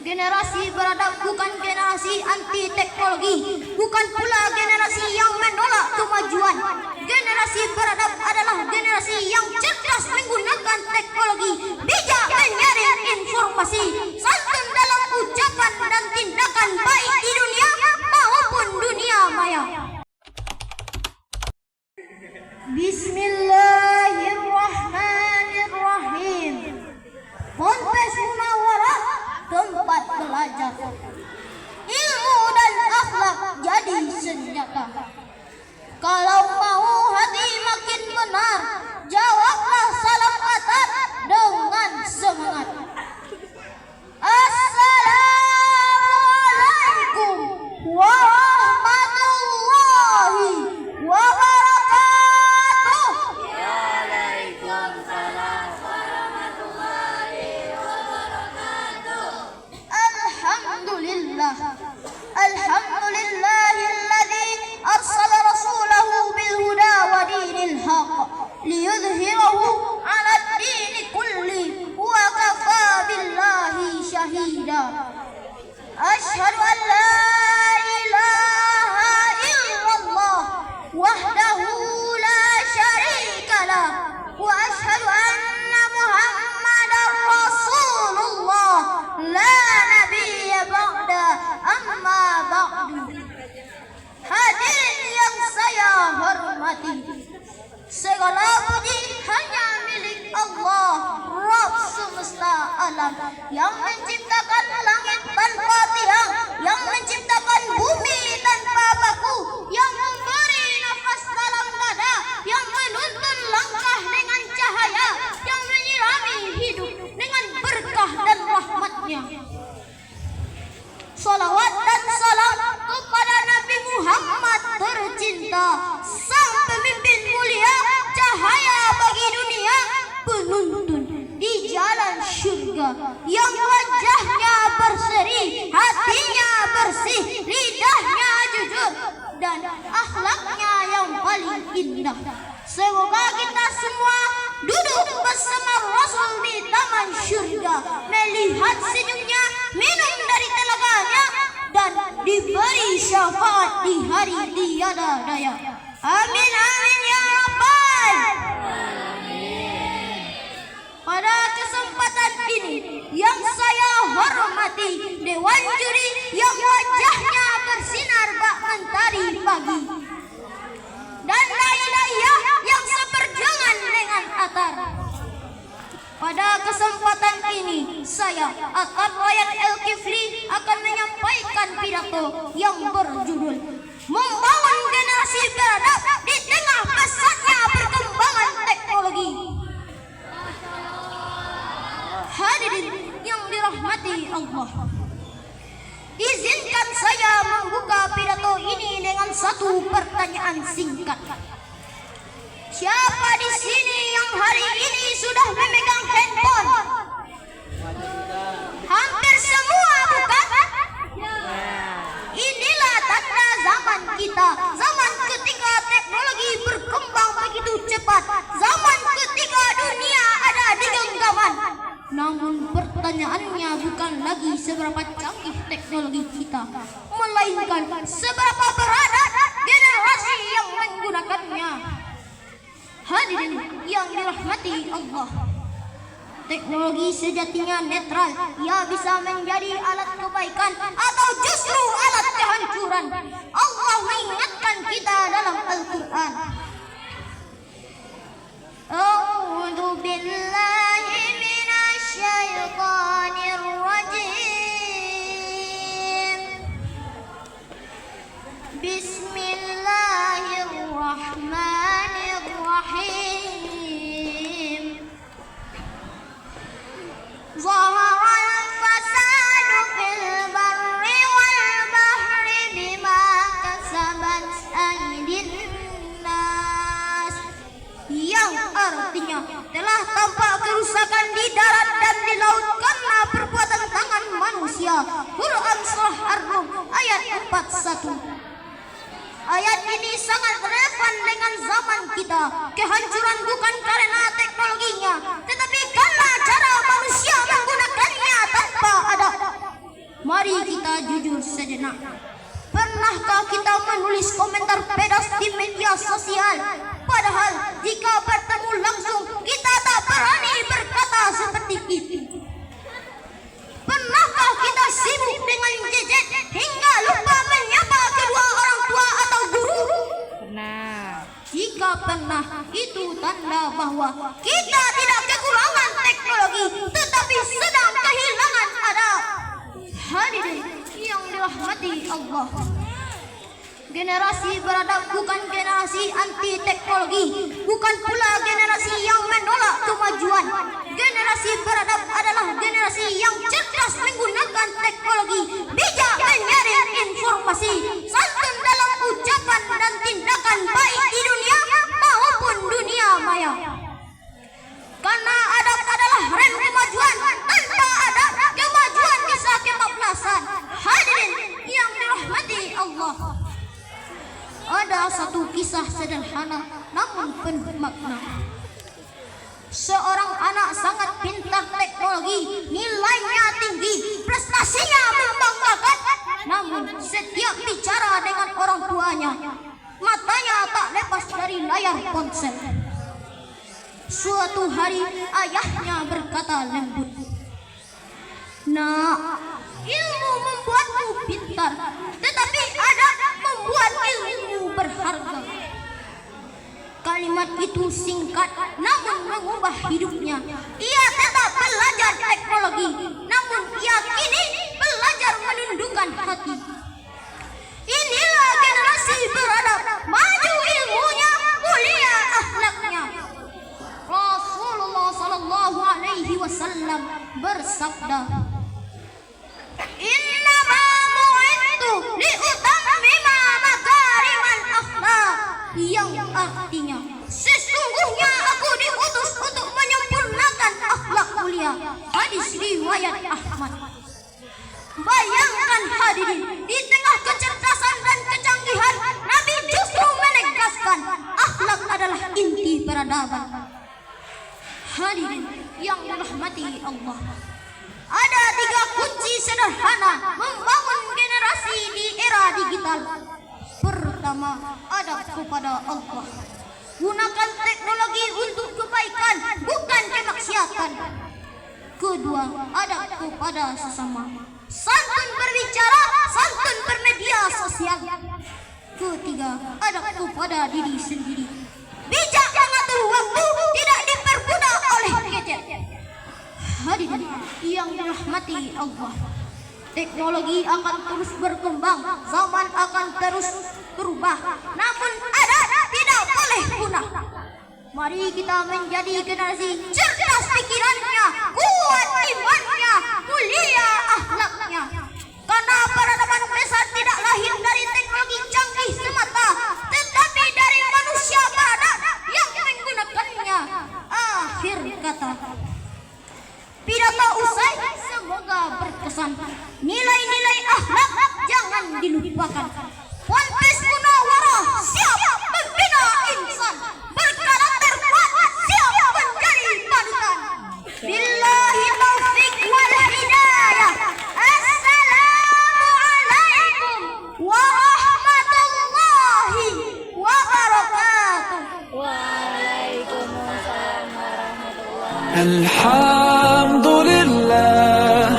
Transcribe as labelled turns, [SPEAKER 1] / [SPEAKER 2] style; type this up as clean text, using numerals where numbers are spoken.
[SPEAKER 1] Generasi beradab bukan generasi anti teknologi, bukan pula generasi yang menolak kemajuan. Generasi beradab adalah generasi yang cerdas menggunakan teknologi, bijak menyaring informasi, santun dalam ucapan dan tindakan baik di dunia maupun dunia maya. Bismillahirrahmanirrahim. Ponpes Munawarah, tempat belajar. Ilmu dan akhlak jadi senjata. Kalau mau hati makin benar, jawablah salam atar dengan semangat. Assalamualaikum warahmatullahi wabarakatuh.
[SPEAKER 2] Waalaikumsalam warahmatullahi wabarakatuh.
[SPEAKER 1] Alhamdulillah. Alhamdulillahilladzi arsala rasulahu bil huda wa dinil haqq liyudhhirahu 'ala ad-dini kulli wa kafa billahi shahida. Asyhadu an la ilaha illallah wahdahu la syarika lah wa asyhadu anna muhammadar rasulullah la nabiyya ba'da amma ba'du. Hadirin yang saya hormati, segala puji hanya milik Allah, Rabb semesta alam, yang menciptakan langit tanpa tiang, yang menciptakan bumi tanpa baku, yang memberi nafas dalam dada, yang menuntun langkah dengan cahaya, yang menyirami hidup dengan berkah dan rahmatnya. Salawat dan salam kepada Nabi Muhammad tercinta, sang pemimpin mulia, cahaya bagi dunia, penuntun di jalan syurga, yang wajahnya berseri, hatinya bersih, lidahnya jujur, dan akhlaknya yang paling indah. Semoga kita semua duduk bersama Rasul di taman syurga, melihat senyumnya, minum dari telaganya, dan diberi syafaat di hari tiada daya. Amin amin ya rabbal alamin. Pada kesempatan ini yang saya hormati, dewan juri yang wajahnya bersinar bak mentari pagi, dan dai-daiyah yang seperjuangan dengan atar. Pada kesempatan ini, saya Atar Rayyan El-Kifli akan menyampaikan pidato yang berjudul Membangun Generasi Beradab di Tengah Pesatnya Perkembangan Teknologi. Hadirin yang dirahmati Allah, izinkan saya membuka pidato ini dengan satu pertanyaan singkat. Siapa di sini yang hari ini sudah memegang handphone? Hampir semua, bukan? Inilah tanda zaman kita, zaman ketika teknologi berkembang begitu cepat, zaman ketika dunia ada di genggaman. Namun pertanyaannya bukan lagi seberapa canggih teknologi kita, melainkan seberapa beradab generasi yang menggunakannya. Hadirin yang dirahmati Allah, teknologi sejatinya netral. Ia bisa menjadi alat kebaikan atau justru alat kehancuran. Allah mengingatkan kita dalam Al-Quran. A'udzu billahi minasy syaithanir rajim. Bismillahirrahmanirrahim. Zahara al-fasadu fil barri wal bahri bima kasabat aydin nas, yang artinya telah tampak kerusakan di darat dan di laut karena perbuatan tangan manusia. Quran Surah Ar-Rum ayat 41. Ayat ini sangat relevan dengan zaman kita. Kehancuran bukan karena teknologinya, tetapi karena cara manusia menggunakannya tanpa adab. Mari kita jujur sejenak. Pernahkah kita menulis komentar pedas di media sosial? Padahal jika bertemu langsung kita tak berani berkata seperti itu. Pernahkah kita sibuk dengan gadget hingga lupa menyapa kedua orang tua atau guru?
[SPEAKER 2] Pernah.
[SPEAKER 1] Jika pernah, itu tanda bahwa kita tidak kekurangan teknologi, tetapi sedang kehilangan adab. Hadirin yang dirahmati Allah, generasi beradab bukan generasi anti teknologi, bukan pula generasi yang menolak kemajuan. Generasi beradab adalah generasi yang cerdas menggunakan teknologi, bijak menyaring informasi, santun dalam ucapan dan tindakan, baik di dunia maupun dunia maya. Karena adab adalah rem kemajuan. Tanpa adab, kemajuan bisa kebablasan. Hadirin yang dirahmati Allah, ada satu kisah sederhana namun penuh makna. Seorang anak sangat pintar teknologi, nilainya tinggi, prestasinya membanggakan. Namun setiap bicara dengan orang tuanya, matanya tak lepas dari layar ponsel. Suatu hari ayahnya berkata lembut, "Nak, ilmu membuatmu pintar, tetapi adab membuat ilmu berharga." Kalimat itu singkat namun mengubah hidupnya. Ia tetap belajar teknologi, namun ia kini belajar menundukkan hati. Inilah generasi beradab, maju ilmunya, mulia akhlaknya. Rasulullah sallallahu alaihi wasallam bersabda, "Innama bu'ithu liutammima makarimal akhlak," yang artinya sesungguhnya aku diutus untuk menyempurnakan akhlak mulia. Hadis riwayat Ahmad. Bayangkan hadirin, di tengah kecerdasan dan kecanggihan, Nabi justru menegaskan akhlak adalah inti peradaban. Hadirin yang dirahmati Allah, ada 3 kunci sederhana membangun generasi di era digital. Pertama, adab kepada Allah. Gunakan teknologi untuk kebaikan, bukan kemaksiatan. Kedua, adab kepada sesama. Santun berbicara, santun bermedia sosial. Ketiga, adab kepada diri sendiri. Bijak mengatur waktu, tidak diperbudak oleh gadget. Hadirin yang dirahmati Allah, teknologi akan terus berkembang, zaman akan terus berubah, namun adab tidak boleh punah. Mari kita menjadi generasi cerdas pikirannya, kuat imannya, mulia akhlaknya. Karena peradaban besar tidak lahir dari teknologi canggih semata, tetapi dari manusia beradab yang menggunakannya. Akhir kata. Pidato usai semoga berkesan. Nilai-nilai akhlak jangan dilupakan. Ponpes Munawarah siap membina insan, berkarakter kuat, siap menjadi panutan. Billahi taufiq wal hidayah. Assalamualaikum warahmatullahi wabarakatuh.
[SPEAKER 2] Waalaikumsalam warahmatullahi wabarakatuh.
[SPEAKER 3] الحمد لله